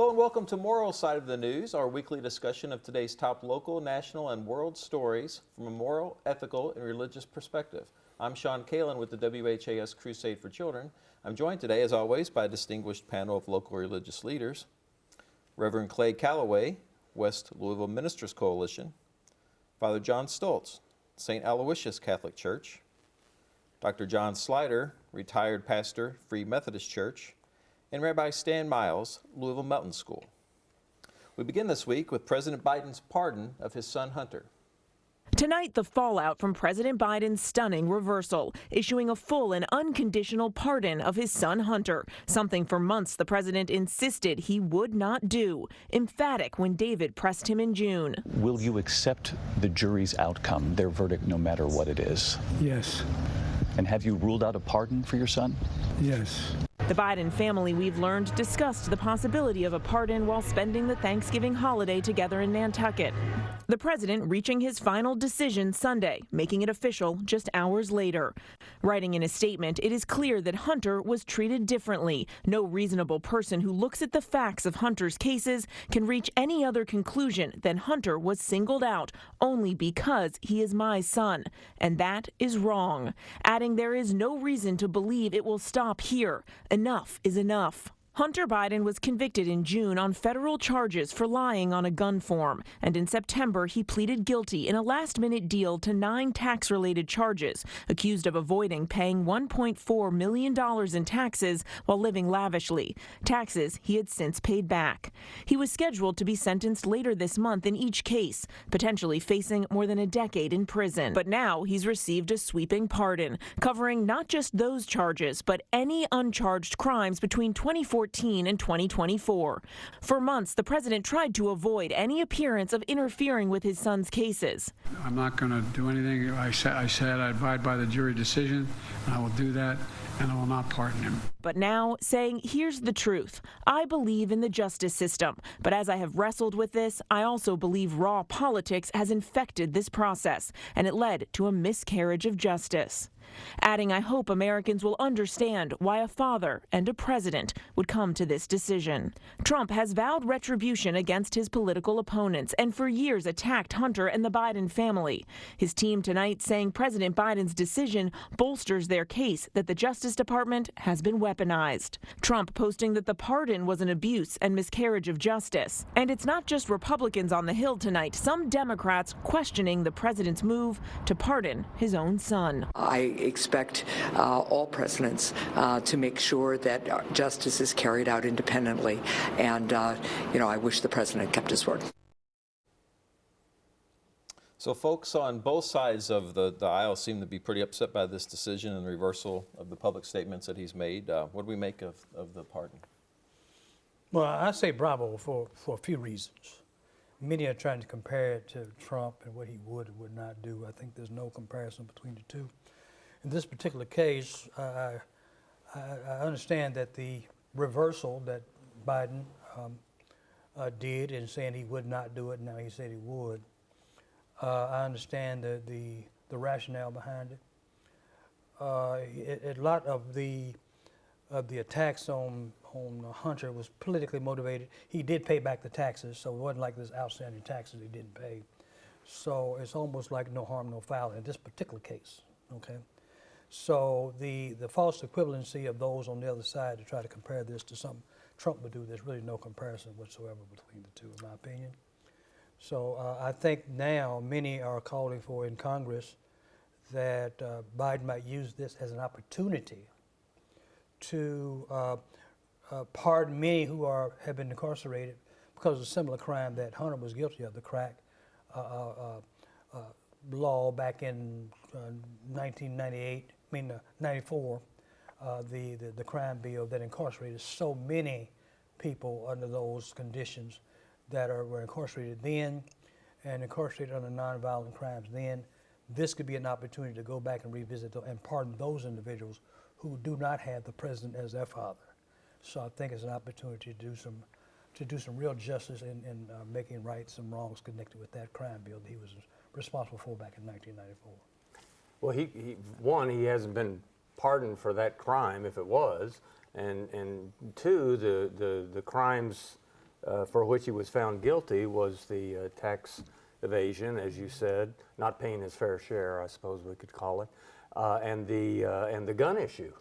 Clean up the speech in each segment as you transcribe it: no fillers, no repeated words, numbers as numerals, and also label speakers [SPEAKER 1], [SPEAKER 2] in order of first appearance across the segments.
[SPEAKER 1] Hello and welcome to Moral Side of the News, our weekly discussion of today's top local, national, and world stories from a moral, ethical, and religious perspective. I'm Sean Kalin with the WHAS Crusade for Children. I'm joined today, as always, by a distinguished panel of local religious leaders. Reverend Clay Calloway, West Louisville Ministers Coalition, Father John Stoltz, St. Aloysius Catholic Church, Dr. John Slider, retired pastor, Free Methodist Church, and Rabbi Stan Miles, Louisville Melton School. We begin this week with President Biden's pardon of his son Hunter.
[SPEAKER 2] Tonight, the fallout from President Biden's stunning reversal, issuing a full and unconditional pardon of his son Hunter, something for months the president insisted he would not do, emphatic when David pressed him in June.
[SPEAKER 3] Will you accept the jury's outcome, their verdict, no matter what it is?
[SPEAKER 4] Yes.
[SPEAKER 3] And have you ruled out a pardon for your son?
[SPEAKER 4] Yes.
[SPEAKER 2] The Biden family, we've learned, discussed the possibility of a pardon while spending the Thanksgiving holiday together in Nantucket. The president reaching his final decision Sunday, making it official just hours later. Writing in a statement, it is clear that Hunter was treated differently. No reasonable person who looks at the facts of Hunter's cases can reach any other conclusion than Hunter was singled out only because he is my son. And that is wrong. Adding there is no reason to believe it will stop here. Enough is enough. Hunter Biden was convicted in June on federal charges for lying on a gun form, and in September he pleaded guilty in a last-minute deal to 9 tax-related charges, accused of avoiding paying $1.4 million in taxes while living lavishly, taxes he had since paid back. He was scheduled to be sentenced later this month in each case, potentially facing more than a decade in prison. But now he's received a sweeping pardon, covering not just those charges, but any uncharged crimes between 2014 and 2024. For months, the president tried to avoid any appearance of interfering with his son's cases.
[SPEAKER 4] I'm not going to do anything. I said I abide by the jury decision, and I will do that, and I will not pardon him.
[SPEAKER 2] But now saying, here's the truth. I believe in the justice system, but as I have wrestled with this, I also believe raw politics has infected this process, and it led to a miscarriage of justice. Adding, I hope Americans will understand why a father and a president would come to this decision. Trump has vowed retribution against his political opponents and for years attacked Hunter and the Biden family. His team tonight saying President Biden's decision bolsters their case that the Justice Department has been weaponized. Trump posting that the pardon was an abuse and miscarriage of justice. And it's not just Republicans on the Hill tonight. Some Democrats questioning the president's move to pardon his own son.
[SPEAKER 5] I expect all presidents to make sure that justice is carried out independently. And, I wish the president kept his word.
[SPEAKER 1] So folks on both sides of the aisle seem to be pretty upset by this decision and reversal of the public statements that he's made. What do we make of the pardon?
[SPEAKER 6] Well, I say bravo for a few reasons. Many are trying to compare it to Trump and what he would or would not do. I think there's no comparison between the two. In this particular case, I understand that the reversal that Biden did in saying he would not do it, now he said he would. I understand the rationale behind it. A lot of the attacks on Hunter was politically motivated. He did pay back the taxes, so it wasn't like there's outstanding taxes he didn't pay. So it's almost like no harm, no foul in this particular case. Okay. So the false equivalency of those on the other side to try to compare this to something Trump would do, there's really no comparison whatsoever between the two, in my opinion. So I think now many are calling for in Congress that Biden might use this as an opportunity to pardon many who have been incarcerated because of a similar crime that Hunter was guilty of, the crack law back in 94, the crime bill that incarcerated so many people under those conditions that were incarcerated then and incarcerated under nonviolent crimes then. This could be an opportunity to go back and revisit and pardon those individuals who do not have the president as their father. So I think it's an opportunity to do some real justice in making right some wrongs connected with that crime bill that he was responsible for back in 1994.
[SPEAKER 7] Well, he hasn't been pardoned for that crime if it was, and two, the crimes for which he was found guilty was the tax evasion, as you said, not paying his fair share, I suppose we could call it, and the gun issue,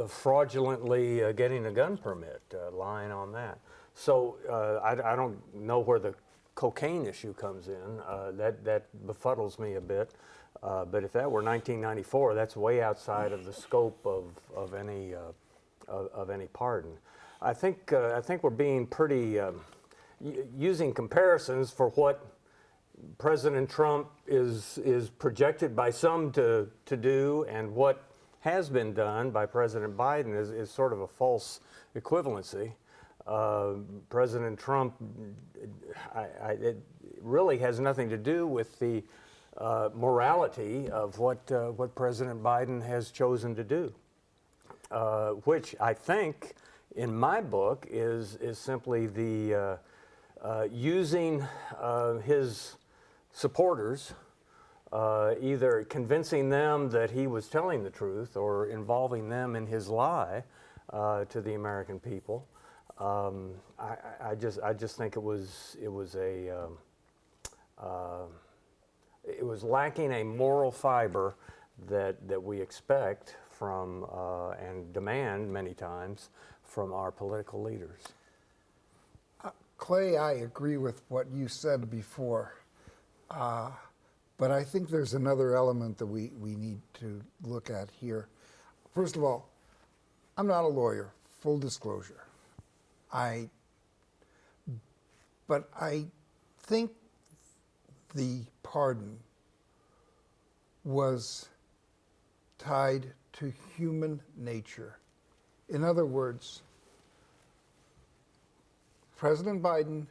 [SPEAKER 7] fraudulently getting a gun permit, lying on that. So I don't know where the cocaine issue comes in. That befuddles me a bit. But if that were 1994, that's way outside of the scope of any pardon. I think we're being pretty using comparisons for what President Trump is projected by some to do, and what has been done by President Biden is sort of a false equivalency. President Trump, it really has nothing to do with the morality of what President Biden has chosen to do, which I think, in my book, is simply the using his supporters, either convincing them that he was telling the truth or involving them in his lie to the American people. I just think it was lacking a moral fiber that we expect from and demand many times from our political leaders.
[SPEAKER 8] Clay, I agree with what you said before, but I think there's another element that we need to look at here. First of all, I'm not a lawyer, full disclosure. But I think the pardon was tied to human nature. In other words, President Biden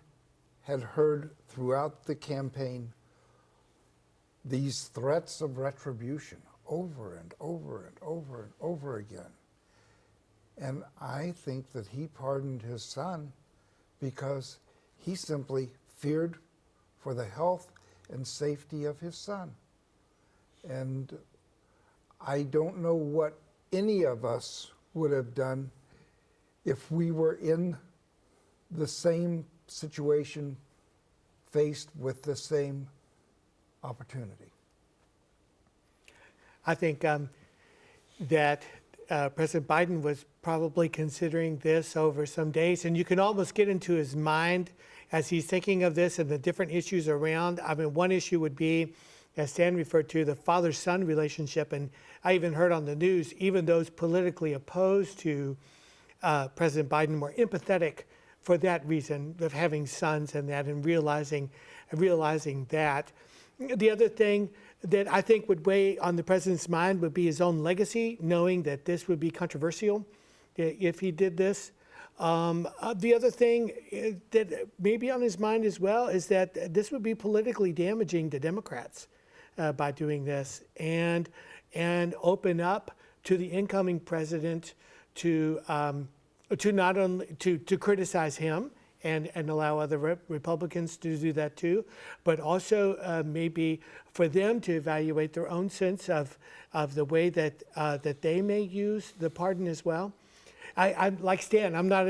[SPEAKER 8] had heard throughout the campaign these threats of retribution over and over and over and over again. And I think that he pardoned his son because he simply feared for the health and safety of his son. And I don't know what any of us would have done if we were in the same situation, faced with the same opportunity.
[SPEAKER 9] I think that President Biden was probably considering this over some days, and you can almost get into his mind as he's thinking of this and the different issues around. I mean, one issue would be, as Stan referred to, the father-son relationship, and I even heard on the news, even those politically opposed to President Biden were empathetic for that reason of having sons and that, and realizing that. The other thing that I think would weigh on the president's mind would be his own legacy, knowing that this would be controversial if he did this. The other thing that may be on his mind as well is that this would be politically damaging to Democrats by doing this, and open up to the incoming president to not only to criticize him and allow other Republicans to do that too, but also maybe for them to evaluate their own sense of the way that they may use the pardon as well. I'm like Stan. I'm not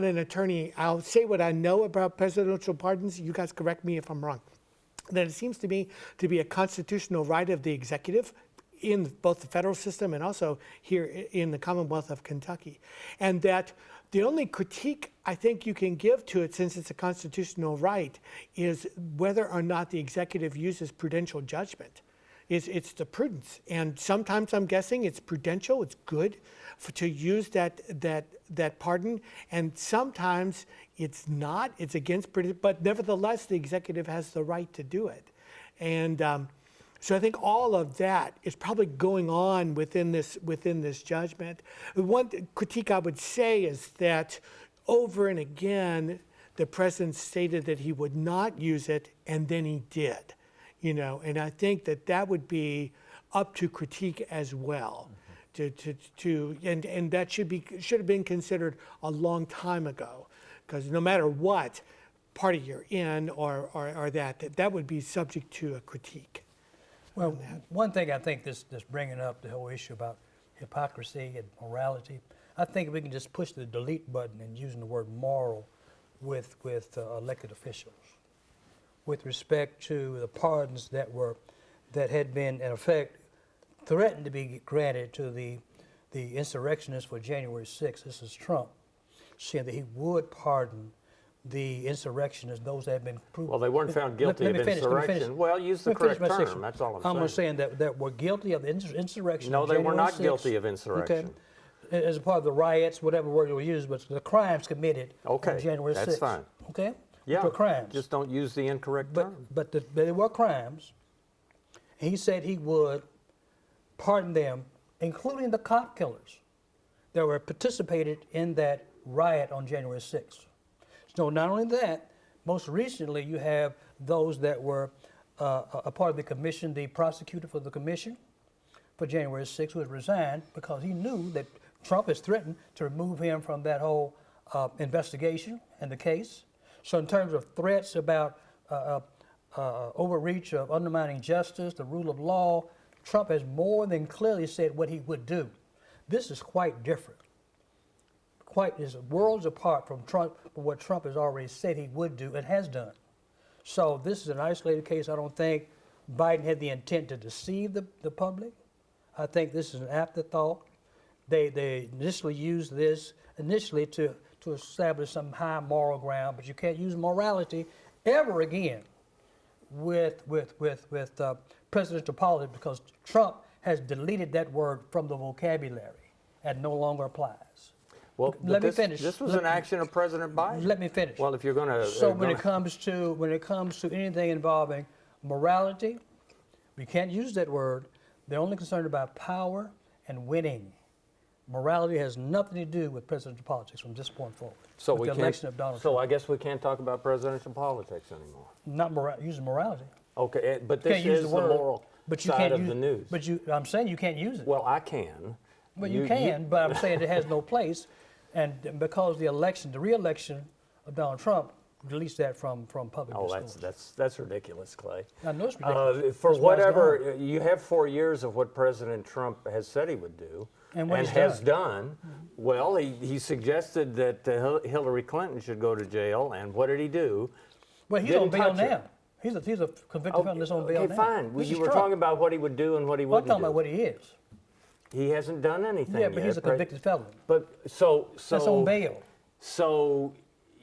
[SPEAKER 9] an attorney. I'll say what I know about presidential pardons. You guys correct me if I'm wrong. That it seems to me to be a constitutional right of the executive in both the federal system and also here in the Commonwealth of Kentucky, and that the only critique I think you can give to it, since it's a constitutional right, is whether or not the executive uses prudential judgment. It's the prudence, and sometimes I'm guessing it's prudential. It's good to use that pardon, and sometimes it's not. It's against prudence, but nevertheless, the executive has the right to do it, and so I think all of that is probably going on within this judgment. One critique I would say is that over and again, the president stated that he would not use it, and then he did. And I think that would be up to critique as well. And that should have been considered a long time ago, because no matter what party you're in or that would be subject to a critique.
[SPEAKER 6] Well, one thing I think this bringing up the whole issue about hypocrisy and morality, I think we can just push the delete button and using the word moral with elected officials with respect to the pardons that had been in effect threatened to be granted to the insurrectionists for January 6th. This is Trump saying that he would pardon the insurrectionists, those that have been proved.
[SPEAKER 7] Well, they weren't found guilty of insurrection. Well, use the correct term. That's all I'm saying.
[SPEAKER 6] I'm saying that were guilty of insurrection.
[SPEAKER 7] No, they were not
[SPEAKER 6] 6th,
[SPEAKER 7] guilty of insurrection.
[SPEAKER 6] Okay. As a part of the riots, whatever word you use, but the crimes committed on January 6th.
[SPEAKER 7] That's fine.
[SPEAKER 6] Okay?
[SPEAKER 7] Yeah,
[SPEAKER 6] for crimes.
[SPEAKER 7] just don't use the incorrect term.
[SPEAKER 6] But they were crimes. And he said he would pardon them, including the cop killers that were participated in that riot on January 6th. So not only that, most recently you have those that were a part of the commission, the prosecutor for the commission for January 6th, who had resigned because he knew that Trump has threatened to remove him from that whole investigation and the case. So in terms of threats about overreach of undermining justice, the rule of law, Trump has more than clearly said what he would do. This is quite different. Is worlds apart from Trump, from what Trump has already said he would do and has done. So this is an isolated case. I don't think Biden had the intent to deceive the public. I think this is an afterthought. They initially used this to establish some high moral ground, but you can't use morality ever again with presidential politics because Trump has deleted that word from the vocabulary and no longer applies.
[SPEAKER 7] Well,
[SPEAKER 6] let me finish.
[SPEAKER 7] This was an action of President Biden.
[SPEAKER 6] Let me finish.
[SPEAKER 7] Well, if you're going to.
[SPEAKER 6] So when it comes to anything involving morality, we can't use that word. They're only concerned about power and winning. Morality has nothing to do with presidential politics from this point forward.
[SPEAKER 7] So
[SPEAKER 6] with the election of Donald Trump.
[SPEAKER 7] I guess we can't talk about presidential politics anymore.
[SPEAKER 6] Not using morality.
[SPEAKER 7] Okay, but this is the moral side of the news.
[SPEAKER 6] But I'm saying you can't use it.
[SPEAKER 7] Well, I can.
[SPEAKER 6] Well, you can, but I'm saying it has no place. And because the re-election of Donald Trump deletes that from public discourse.
[SPEAKER 7] That's ridiculous, Clay.
[SPEAKER 6] I know it's ridiculous.
[SPEAKER 7] For whatever, you have 4 years of what President Trump has said he would do and has done. Well, he suggested that Hillary Clinton should go to jail, and what did he do?
[SPEAKER 6] Well, he's on bail now. He's a convicted felon that's on bail now.
[SPEAKER 7] Okay, fine. You were talking about what he would do and what he wouldn't do.
[SPEAKER 6] I'm talking about what he is.
[SPEAKER 7] He hasn't done anything
[SPEAKER 6] yet. Yeah, but he's a convicted felon.
[SPEAKER 7] But that's
[SPEAKER 6] on bail.
[SPEAKER 7] So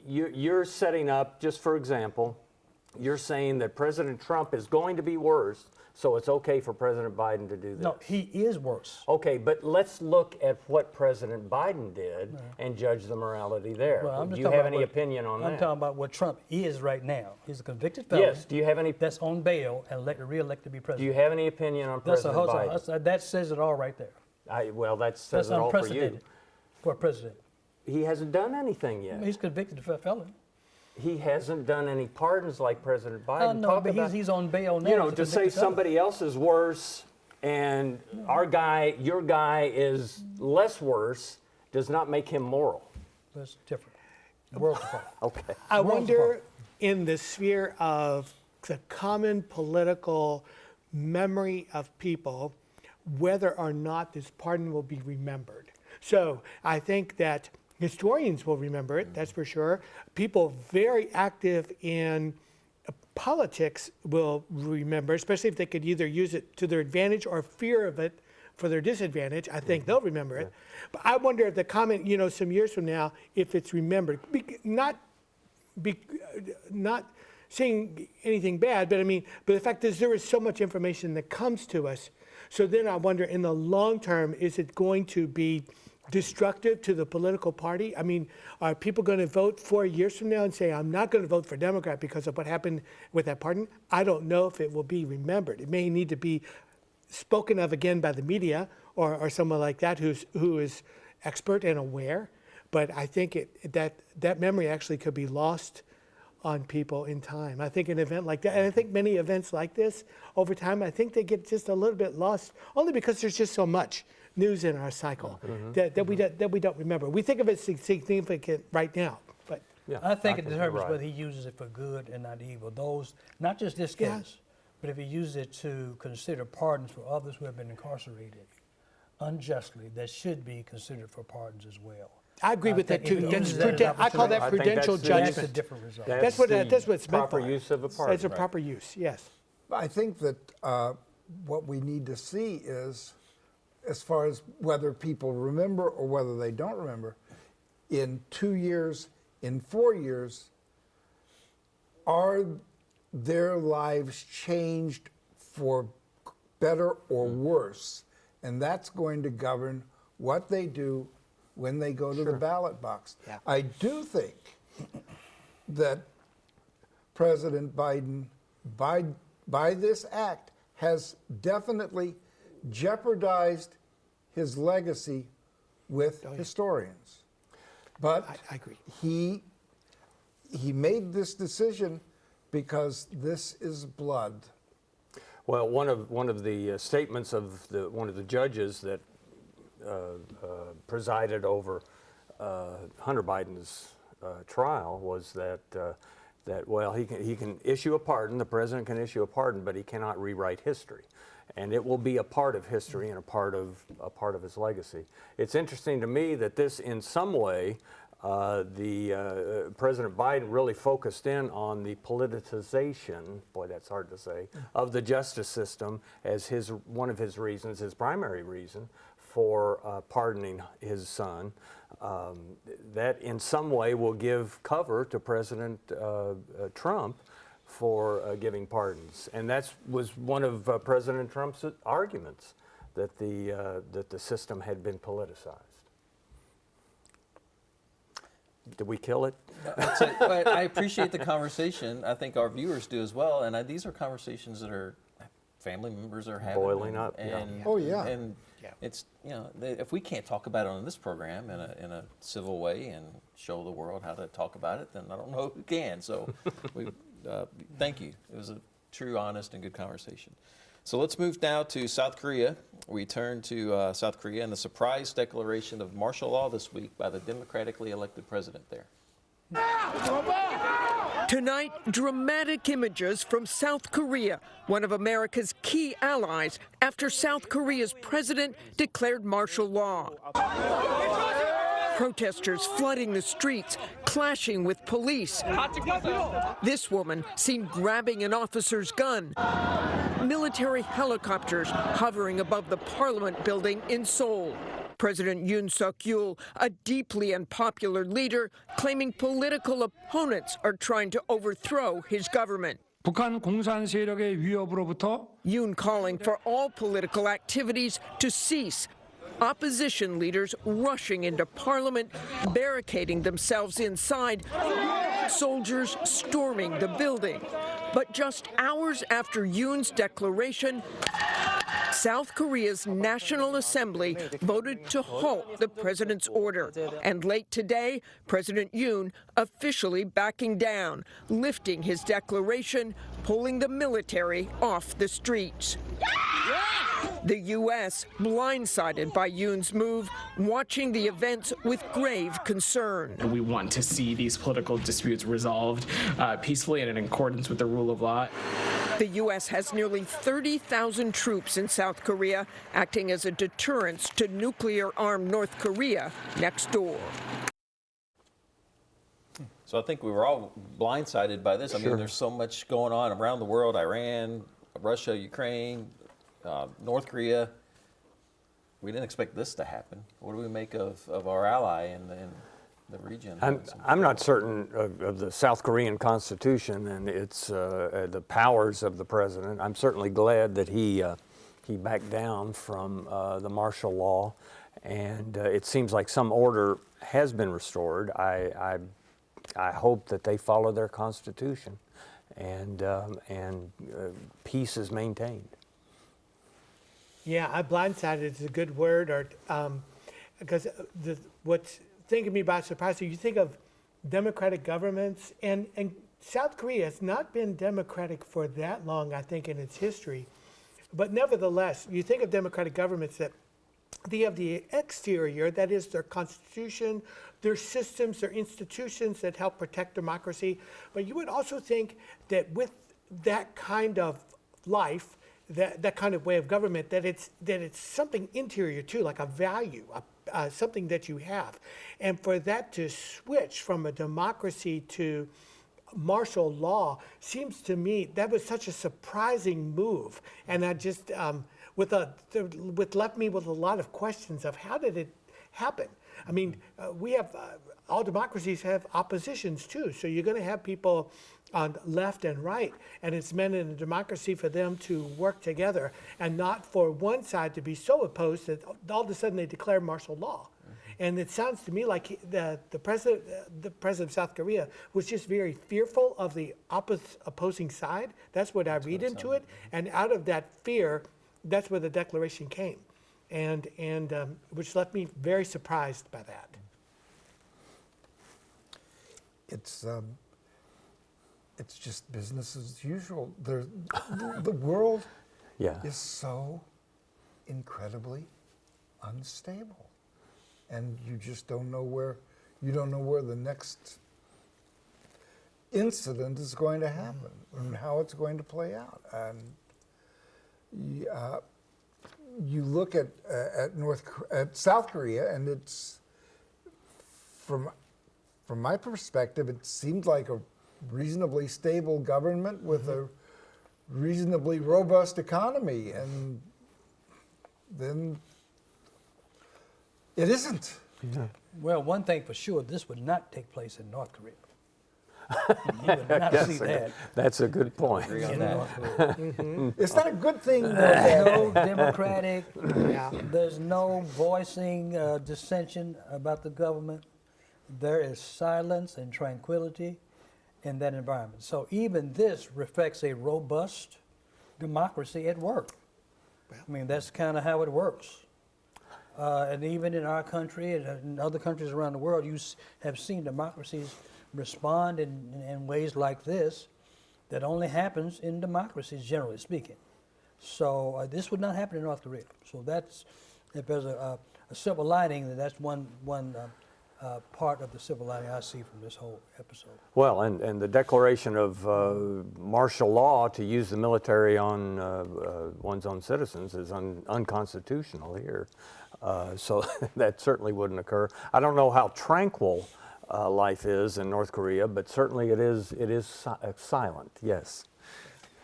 [SPEAKER 7] you're setting up, just for example, you're saying that President Trump is going to be worse, so it's okay for President Biden to do this.
[SPEAKER 6] No, he is worse.
[SPEAKER 7] Okay, but let's look at what President Biden did and judge the morality there.
[SPEAKER 6] Well,
[SPEAKER 7] do you have any opinion on that?
[SPEAKER 6] I'm talking about what Trump is right now. He's a convicted felon.
[SPEAKER 7] Yes. Do you have any?
[SPEAKER 6] That's on bail and re-elected to be president.
[SPEAKER 7] Do you have any opinion on President Biden?
[SPEAKER 6] That says it all right there.
[SPEAKER 7] That says it all for you.
[SPEAKER 6] For a president.
[SPEAKER 7] He hasn't done anything yet.
[SPEAKER 6] He's convicted of a felon.
[SPEAKER 7] He hasn't done any pardons like President Biden.
[SPEAKER 6] No, but he's on bail now.
[SPEAKER 7] You know, to say somebody else is worse and your guy is less worse does not make him moral.
[SPEAKER 6] That's different. Worlds apart.
[SPEAKER 7] Okay.
[SPEAKER 9] I wonder, in the sphere of the common political memory of people, whether or not this pardon will be remembered. So I think that historians will remember it, that's for sure. People very active in politics will remember, especially if they could either use it to their advantage or fear of it for their disadvantage. I think they'll remember it. But I wonder if the comment, some years from now, if it's remembered. Not saying anything bad, but but the fact is there is so much information that comes to us. So then I wonder, in the long term, is it going to be destructive to the political party? Are people going to vote 4 years from now and say, I'm not going to vote for Democrat because of what happened with that pardon? I don't know if it will be remembered. It may need to be spoken of again by the media or someone like that who is expert and aware. But I think that memory actually could be lost on people in time. I think an event like that, and I think many events like this over time, I think they get just a little bit lost, only because there's just so much news in our cycle that we don't remember. We think of it significant right now, but
[SPEAKER 6] I think it determines whether he uses it for good and not evil. Those, not just this case, but if he uses it to consider pardons for others who have been incarcerated unjustly, that should be considered for pardons as well.
[SPEAKER 9] I agree with that
[SPEAKER 6] think if
[SPEAKER 9] too.
[SPEAKER 6] he
[SPEAKER 9] That's
[SPEAKER 6] uses that as
[SPEAKER 9] I call that
[SPEAKER 7] I think
[SPEAKER 9] prudential
[SPEAKER 7] that's
[SPEAKER 6] That's a
[SPEAKER 9] judgment.
[SPEAKER 6] different result.
[SPEAKER 9] That's what it's meant
[SPEAKER 7] proper
[SPEAKER 9] for.
[SPEAKER 7] use of a pardon.
[SPEAKER 9] It's a proper use, yes.
[SPEAKER 8] I think that what we need to see is, as far as whether people remember or whether they don't remember, in 2 years, in 4 years, are their lives changed for better or worse? And that's going to govern what they do when they go to the ballot box.
[SPEAKER 9] Yeah.
[SPEAKER 8] I do think that President Biden, by this act, has definitely jeopardized his legacy with historians. But
[SPEAKER 9] I agree.
[SPEAKER 8] he made this decision because this is blood.
[SPEAKER 7] Well, one of the statements of one of the judges that presided over Hunter Biden's trial was that well, he can issue a pardon. The president can issue a pardon, but he cannot rewrite history, and it will be a part of history and a part of his legacy. It's interesting to me that this, in some way, President Biden really focused in on the politicization, boy, that's hard to say, of the justice system as one of his reasons, his primary reason for pardoning his son. That in some way will give cover to President Trump for giving pardons. And that was one of President Trump's arguments, that the system had been politicized. Did we kill it?
[SPEAKER 1] But I appreciate the conversation. I think our viewers do as well. And these are conversations that our family members are having.
[SPEAKER 7] Boiling up,
[SPEAKER 1] and,
[SPEAKER 7] yeah.
[SPEAKER 8] Oh, yeah.
[SPEAKER 1] And it's, if we can't talk about it on this program in a civil way and show the world how to talk about it, then I don't know who can. So thank you. It was a true, honest, and good conversation. So let's move now to South Korea. We turn to South Korea and the surprise declaration of martial law this week by the democratically elected president there.
[SPEAKER 10] Tonight, dramatic images from South Korea, one of America's key allies, after South Korea's president declared martial law. Protesters flooding the streets, clashing with police. This woman seen grabbing an officer's gun. Military helicopters hovering above the parliament building in Seoul. President Yoon Suk-yeol, a deeply unpopular leader, claiming political opponents are trying to overthrow his government.
[SPEAKER 4] 북한 공산 세력의 위협으로부터
[SPEAKER 10] Yoon calling for all political activities to cease. Opposition leaders rushing into parliament, barricading themselves inside, soldiers storming the building. But just hours after Yoon's declaration, South Korea's National Assembly voted to halt the president's order. And late today, President Yoon officially backing down, lifting his declaration, pulling the military off the streets. The U.S., blindsided by Yoon's move, watching the events with grave concern.
[SPEAKER 11] We want to see these political disputes resolved peacefully and in accordance with the rule of law.
[SPEAKER 10] The U.S. has nearly 30,000 troops in South Korea, acting as a deterrence to nuclear-armed North Korea next door.
[SPEAKER 1] So I think we were all blindsided by this. I mean, there's so much going on around the world: Iran, Russia, Ukraine, North Korea. We didn't expect this to happen. What do we make of our ally in the region?
[SPEAKER 7] I'm not certain of the South Korean Constitution and its the powers of the president. I'm certainly glad that he backed down from the martial law, and it seems like some order has been restored. I hope that they follow their Constitution, and peace is maintained.
[SPEAKER 9] Yeah, blindsided is a good word, because what's thinking me by surprise, you think of democratic governments, and South Korea has not been democratic for that long, I think, in its history. But nevertheless, you think of democratic governments that they have the exterior, that is their constitution, their systems, their institutions that help protect democracy. But you would also think that with that kind of life, that kind of way of government, that it's something interior too, like a value, something that you have. And for that to switch from a democracy to martial law seems to me that was such a surprising move, and I just left me with a lot of questions of how did it happen. I mean, we have all democracies have oppositions too, so you're going to have people on left and right, and it's meant in a democracy for them to work together and not for one side to be so opposed that all of a sudden they declare martial law. And it sounds to me like the president of South Korea was just very fearful of the opposing side. That's what I read into it. And out of that fear, that's where the declaration came, and which left me very surprised by that.
[SPEAKER 8] It's just business as usual. The world is so incredibly unstable. And you just don't know where the next incident is going to happen and how it's going to play out. And you look at South Korea, and it's from my perspective, it seemed like a reasonably stable government with a reasonably robust economy, and then it isn't.
[SPEAKER 6] Yeah. Well, one thing for sure, this would not take place in North Korea. You would not see that.
[SPEAKER 7] That's a good point.
[SPEAKER 8] It's not a good thing.
[SPEAKER 6] There's no democratic, there's no voicing dissension about the government. There is silence and tranquility in that environment. So even this reflects a robust democracy at work. I mean, that's kind of how it works. And even in our country and in other countries around the world, you have seen democracies respond in ways like this that only happens in democracies, generally speaking. So this would not happen in North Korea. So that's, if there's a silver lining, then that's one part of the silver lining I see from this whole episode.
[SPEAKER 7] Well, and the declaration of martial law to use the military on one's own citizens is unconstitutional here. So that certainly wouldn't occur. I don't know how tranquil life is in North Korea, but certainly it is silent, yes.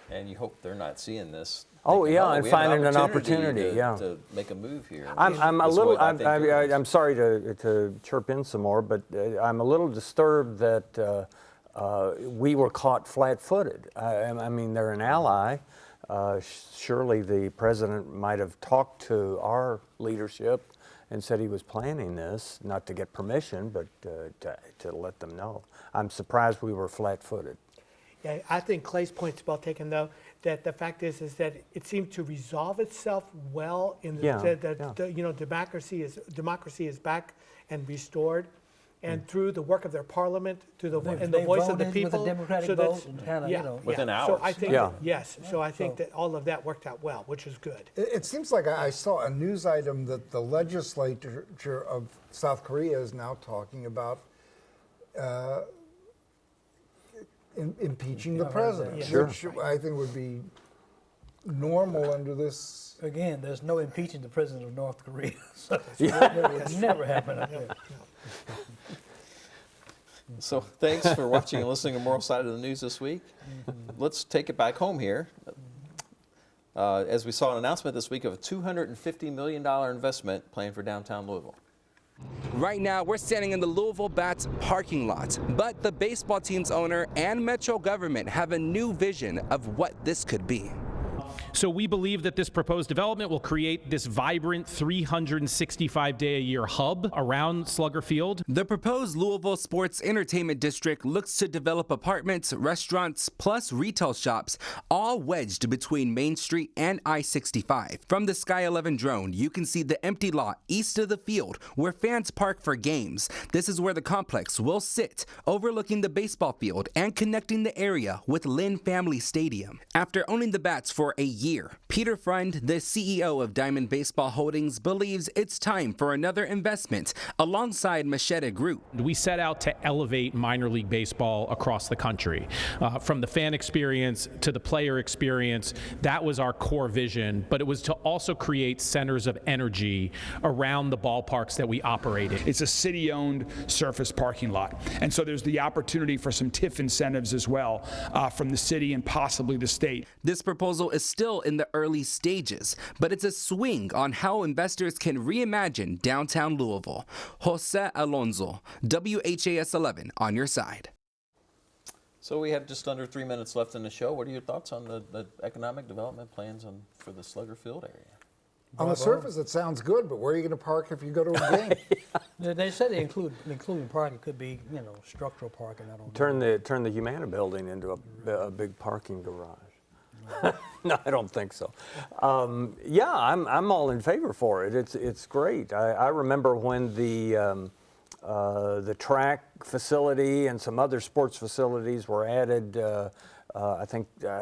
[SPEAKER 1] And you hope they're not seeing this.
[SPEAKER 7] Oh
[SPEAKER 1] thinking,
[SPEAKER 7] yeah, and finding an opportunity,
[SPEAKER 1] to make a move here.
[SPEAKER 7] I'm sorry to chirp in some more, but I'm a little disturbed that we were caught flat-footed. I mean, they're an ally. Surely the president might have talked to our leadership and said he was planning this, not to get permission, but to let them know. I'm surprised we were flat-footed.
[SPEAKER 9] Yeah, I think Clay's point's well taken, though, that the fact is that it seemed to resolve itself well in democracy is back and restored, and through the work of their parliament, through the voice of the people,
[SPEAKER 6] with a democratic vote, and kind of,
[SPEAKER 1] within hours.
[SPEAKER 9] So I think so I think that all of that worked out well, which is good.
[SPEAKER 8] It seems like I saw a news item that the legislature of South Korea is now talking about impeaching the president, which I think would be normal under this.
[SPEAKER 6] Again, there's no impeaching the president of North Korea. So that would never happen.
[SPEAKER 1] So thanks for watching and listening to Moral Side of the News this week. Let's take it back home here. As we saw an announcement this week of a $250 million investment planned for downtown Louisville.
[SPEAKER 12] Right now, we're standing in the Louisville Bats parking lot, but the baseball team's owner and Metro government have a new vision of what this could be.
[SPEAKER 13] So we believe that this proposed development will create this vibrant 365-day-a-year hub around Slugger Field.
[SPEAKER 12] The proposed Louisville Sports Entertainment District looks to develop apartments, restaurants, plus retail shops, all wedged between Main Street and I-65. From the Sky 11 drone, you can see the empty lot east of the field where fans park for games. This is where the complex will sit, overlooking the baseball field and connecting the area with Lynn Family Stadium. After owning the Bats for a year. Peter Freund, the CEO of Diamond Baseball Holdings, believes it's time for another investment alongside Machete Group.
[SPEAKER 13] We set out to elevate minor league baseball across the country, from the fan experience to the player experience. That was our core vision, but it was to also create centers of energy around the ballparks that we operate in.
[SPEAKER 14] It's a city-owned surface parking lot, and so there's the opportunity for some TIF incentives as well from the city and possibly the state.
[SPEAKER 12] This proposal is still in the early stages, but it's a swing on how investors can reimagine downtown Louisville. Jose Alonso, WHAS 11 on your side.
[SPEAKER 1] So we have just under 3 minutes left in the show. What are your thoughts on the economic development plans for the Slugger Field area?
[SPEAKER 8] On the surface, it sounds good, but where are you going to park if you go to a game?
[SPEAKER 6] They said including parking could be, structural parking. I don't
[SPEAKER 7] know. Turn the Humana building into a big parking garage. No, I don't think so. Yeah, I'm all in favor for it. It's great. I remember when the track facility and some other sports facilities were added. I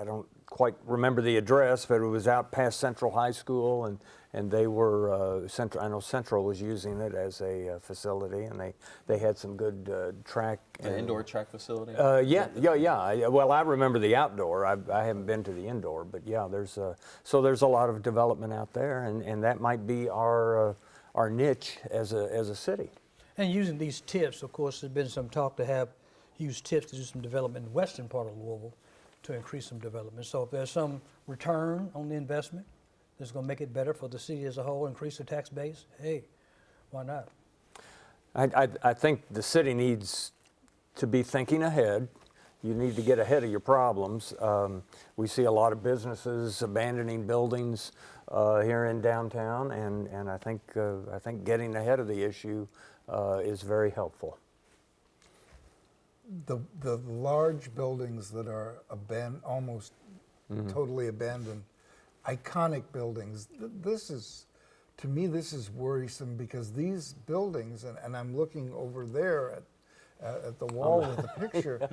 [SPEAKER 7] don't quite remember the address, but it was out past Central High School, and they were Central. I know Central was using it as a facility, and they had some good track.
[SPEAKER 1] An indoor track facility.
[SPEAKER 7] Yeah. Well, I remember the outdoor. I haven't been to the indoor, but yeah, there's a lot of development out there, and that might be our niche as a city.
[SPEAKER 6] And using these tips, of course, there's been some talk to use tips to do some development in the western part of Louisville to increase some development. So if there's some return on the investment that's going to make it better for the city as a whole, increase the tax base, hey, why not?
[SPEAKER 7] I think the city needs to be thinking ahead. You need to get ahead of your problems. We see a lot of businesses abandoning buildings here in downtown, and I think getting ahead of the issue is very helpful.
[SPEAKER 8] The large buildings that are almost totally abandoned, iconic buildings, to me this is worrisome, because these buildings, and I'm looking over there at the wall with the picture,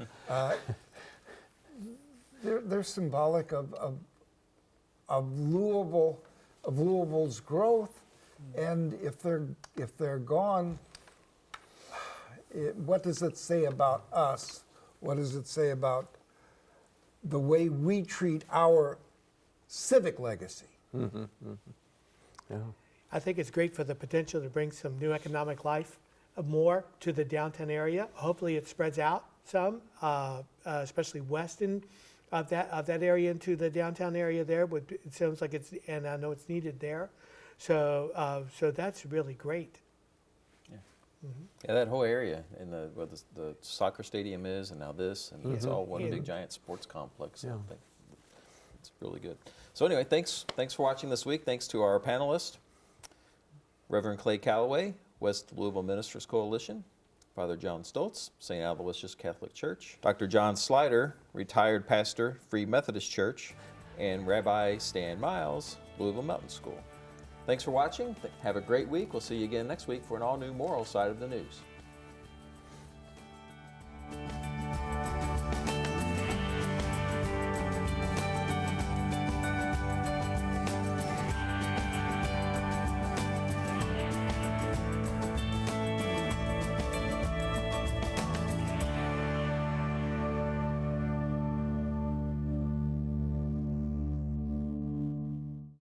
[SPEAKER 8] they're symbolic of Louisville's growth, and if they're gone, what does it say about us? What does it say about the way we treat our civic legacy?
[SPEAKER 7] Mm-hmm. Yeah.
[SPEAKER 9] I think it's great for the potential to bring some new economic life more to the downtown area. Hopefully it spreads out some, especially west of that area into the downtown area there. It sounds like and I know it's needed there. So that's really great.
[SPEAKER 1] Mm-hmm. Yeah, that whole area where the soccer stadium is, and now this, and it's all one big giant sports complex. Yeah. I think it's really good. So anyway, thanks for watching this week. Thanks to our panelists, Reverend Clay Calloway, West Louisville Ministers Coalition, Father John Stoltz, St. Aloysius Catholic Church, Dr. John Slider, retired pastor, Free Methodist Church, and Rabbi Stan Miles, Louisville Melton School. Thanks for watching. Have a great week. We'll see you again next week for an all-new moral side of the news.